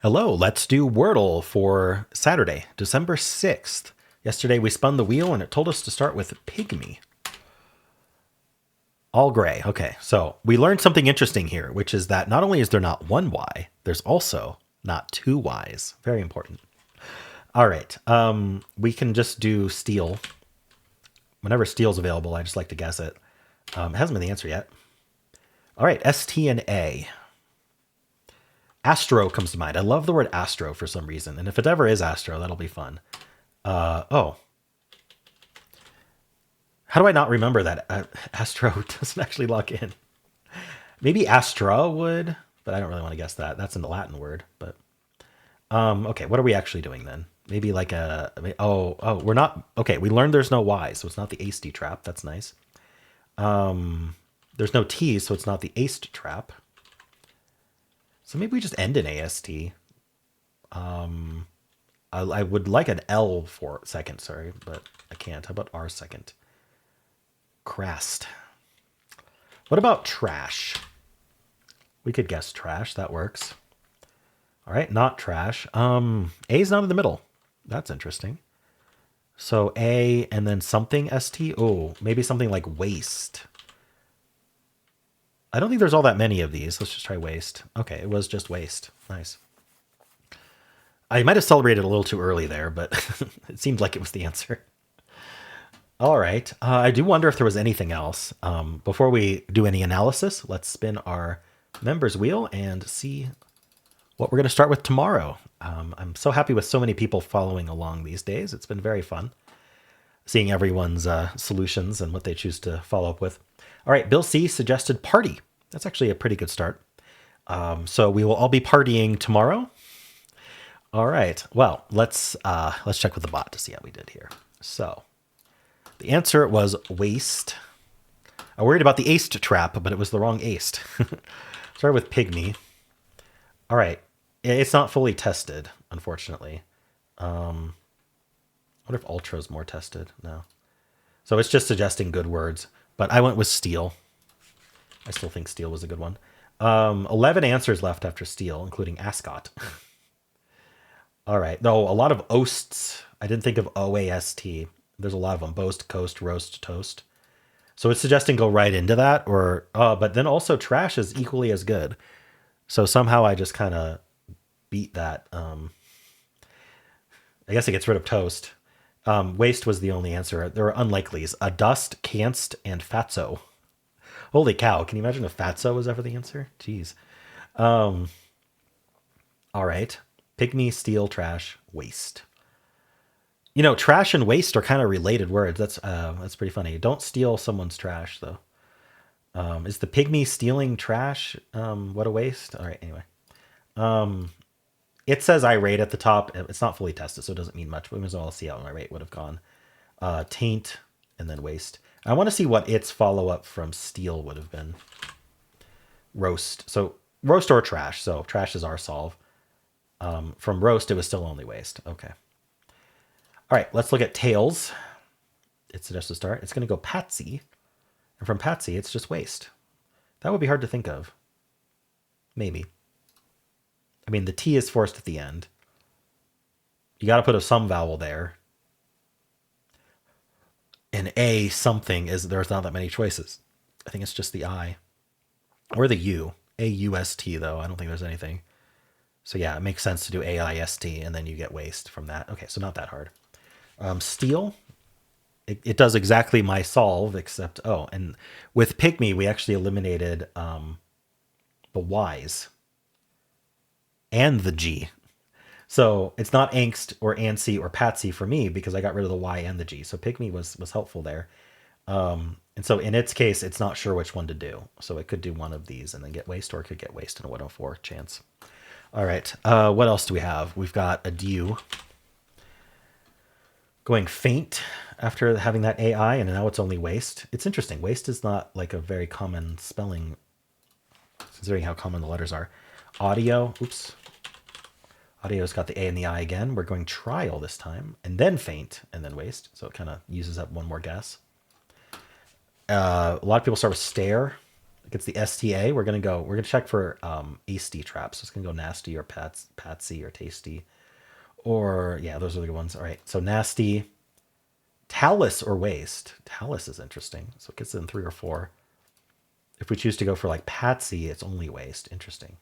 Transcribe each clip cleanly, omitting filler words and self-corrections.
Hello, let's do Wordle for Saturday, December 6th. Yesterday we spun the wheel and it told us to start with pygmy. All gray. Okay, so we learned something interesting here, which is that not only is there not one Y, there's also not two Ys. Very important. All right, we can just do steal. Whenever steel's available, I just like to guess it. It hasn't been the answer yet. All right, ST and A. Astro comes to mind. I love the word astro for some reason. And if it ever is astro, that'll be fun. Oh. How do I not remember that astro doesn't actually lock in? Maybe astra would, but I don't really want to guess that. That's in the Latin word. But okay, what are we actually doing then? Maybe like we're not. Okay, we learned there's no Y, so it's not the aced trap. That's nice. There's no T, so it's not the aced trap. So maybe we just end in AST. I would like an L for second, sorry, but I can't. How about R second? Crast. What about trash? We could guess trash. That works. All right, not trash. A is not in the middle. That's interesting. So A and then something ST. Oh, maybe something like waste. I don't think there's all that many of these. Let's just try waste. Okay, it was just waste. Nice. I might have celebrated a little too early there, but it seemed like it was the answer. All right. I do wonder if there was anything else. Before we do any analysis, let's spin our members wheel and see what we're going to start with tomorrow. I'm so happy with so many people following along these days. It's been very fun seeing everyone's solutions and what they choose to follow up with. All right, Bill C suggested party. That's actually a pretty good start. So we will all be partying tomorrow. All right. Well, let's check with the bot to see how we did here. So the answer was waste. I worried about the aced trap, but it was the wrong aced. Started with pygmy. All right. It's not fully tested, unfortunately. I wonder if ultra is more tested. No. So it's just suggesting good words, but I went with steel. I still think steel was a good one. 11 answers left after steel, including ascot. All right. Though a lot of oasts. I didn't think of OAST. There's a lot of them. Boast, coast, roast, toast. So it's suggesting go right into that, or but then also trash is equally as good. So somehow I just kind of beat that. I guess it gets rid of toast. Waste was the only answer. There are unlikelies. Adust, canst, and fatso. Holy cow. Can you imagine if fatso was ever the answer? Jeez. All right. Pygmy, steel, trash, waste. You know, trash and waste are kind of related words. That's pretty funny. Don't steal someone's trash, though. Is the pygmy stealing trash? What a waste. All right, anyway. It says irate at the top. It's not fully tested, so it doesn't mean much. We might as well see how my rate would have gone. Taint, and then waste. I want to see what its follow-up from steal would have been. Roast. So roast or trash. So trash is our solve. From roast, it was still only waste. Okay. All right, let's look at tails. It suggests to start. It's going to go patsy. And from patsy, it's just waste. That would be hard to think of. Maybe. I mean, the T is forced at the end. You got to put a some vowel there. And A something is, there's not that many choices. I think it's just the I. Or the U. A-U-S-T, though. I don't think there's anything. So yeah, it makes sense to do A-I-S-T, and then you get waste from that. Okay, so not that hard. Steal, it does exactly my solve, except, and with pygmy, we actually eliminated the Y's and the G. So it's not angst or antsy or patsy for me because I got rid of the Y and the G. So pygmy was helpful there. And so in its case, it's not sure which one to do. So it could do one of these and then get waste, or it could get waste in a 104 chance. All right, what else do we have? We've got a dew. Going faint after having that AI, and now it's only waste. It's interesting. Waste is not like a very common spelling, considering how common the letters are. Audio, oops. Audio's got the A and the I again. We're going trial this time, and then faint, and then waste. So it kind of uses up one more guess. A lot of people start with stare. gets the STA. We're gonna check for AST traps. So it's gonna go nasty or patsy or tasty. Or yeah, those are the good ones. All right. So nasty, talus or waste. Talus is interesting. So it gets in 3 or 4. If we choose to go for like patsy, it's only waste. Interesting.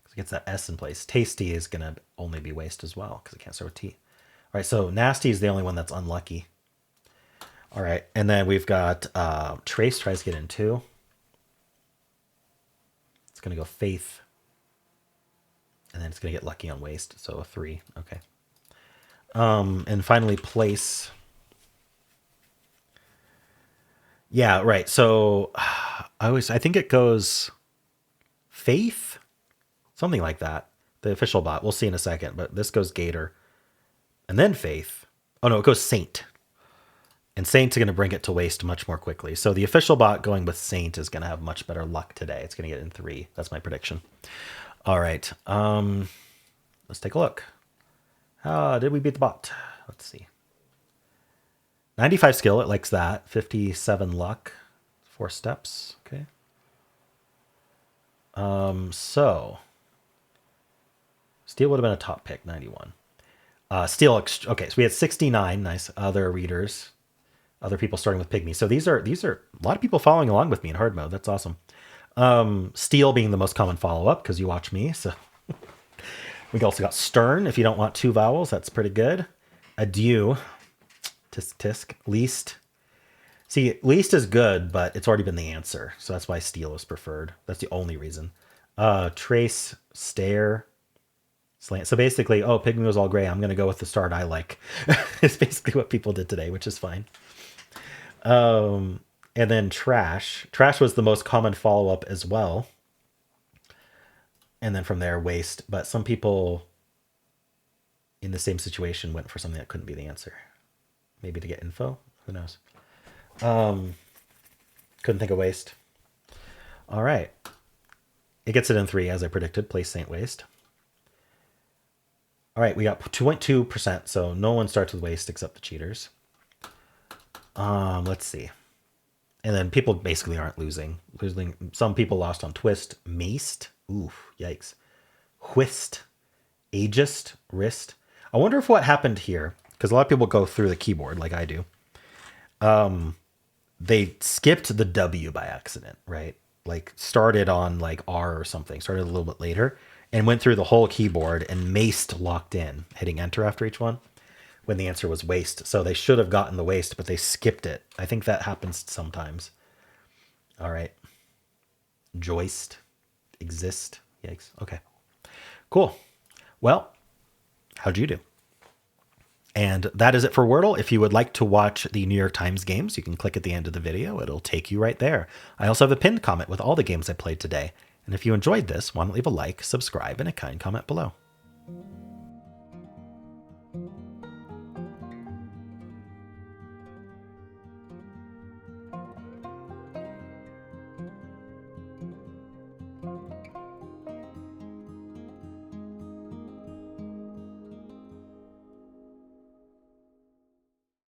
Because it gets that S in place. Tasty is gonna only be waste as well because it can't start with T. All right. So nasty is the only one that's unlucky. All right. And then we've got trace tries to get in 2. It's gonna go faith. And then it's going to get lucky on waste. So a 3. Okay. And finally, place. Yeah, right. So I think it goes faith, something like that. The official bot. We'll see in a second. But this goes gator. And then faith. Oh, no, it goes saint. And saint's going to bring it to waste much more quickly. So the official bot going with saint is going to have much better luck today. It's going to get in 3. That's my prediction. All right. Let's take a look. Did we beat the bot? Let's see. 95 skill, it likes that. 57 luck. 4 steps. Okay. So Steel would have been a top pick, 91. Steel, okay, so we had 69 nice other readers. Other people starting with Pygmy. So these are a lot of people following along with me in hard mode. That's awesome. Steel being the most common follow-up because you watch me, so we also got stern. If you don't want 2 vowels, that's pretty good. Adieu. Tisk tisk. Least. See, least is good, but it's already been the answer. So that's why steel is preferred. That's the only reason. Trace, stare, slant. So basically, oh, Pygmy was all gray. I'm going to go with the start I like. It's basically what people did today, which is fine. And then trash. Trash was the most common follow-up as well. And then from there, waste. But some people in the same situation went for something that couldn't be the answer. Maybe to get info. Who knows? Couldn't think of waste. All right. It gets it in 3, as I predicted. Place Saint Waste. All right, we got 2.2%, so no one starts with waste except the cheaters. Let's see. And then people basically aren't losing. Some people lost on twist, maced. Oof, yikes. Whist, ageist, wrist. I wonder if what happened here, because a lot of people go through the keyboard like I do. They skipped the W by accident, right? Like started on like R or something, started a little bit later, and went through the whole keyboard and maced locked in, hitting enter after each one when the answer was waste. So they should have gotten the waste, but they skipped it. I think that happens sometimes. All right. Joist, exist. Yikes. Okay. Cool. Well, how'd you do? And that is it for Wordle. If you would like to watch the New York Times games, you can click at the end of the video. It'll take you right there. I also have a pinned comment with all the games I played today. And if you enjoyed this, why not leave a like, subscribe, and a kind comment below.